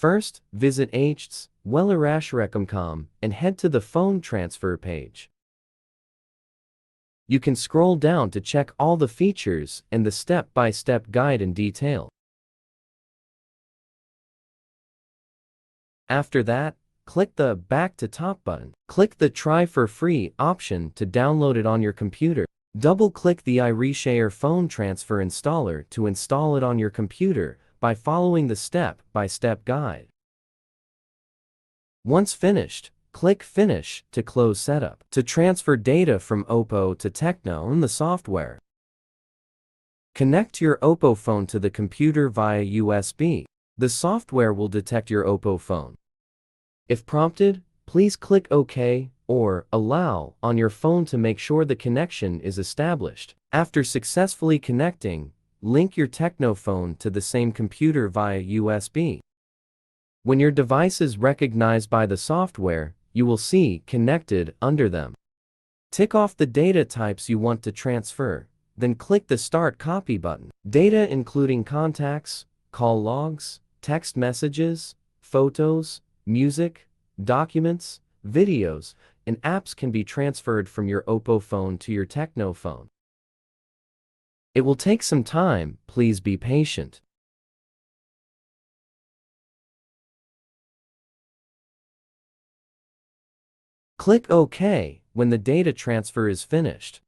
First, visit iReaShare.com and head to the phone transfer page. You can scroll down to check all the features and the step-by-step guide in detail. After that, click the Back to Top button. Click the Try for Free option to download it on your computer. Double-click the iReaShare phone transfer installer to install it on your computer by following the step-by-step guide. Once finished, click Finish to close setup. To transfer data from OPPO to TECNO in the software, connect your OPPO phone to the computer via USB. The software will detect your OPPO phone. If prompted, please click OK or Allow on your phone to make sure the connection is established. After successfully connecting, link your TECNO phone to the same computer via USB. When your device is recognized by the software, you will see Connected under them. Tick off the data types you want to transfer, then click the Start Copy button. Data including contacts, call logs, text messages, photos, music, documents, videos, and apps can be transferred from your OPPO phone to your TECNO phone. It will take some time, please be patient. Click OK when the data transfer is finished.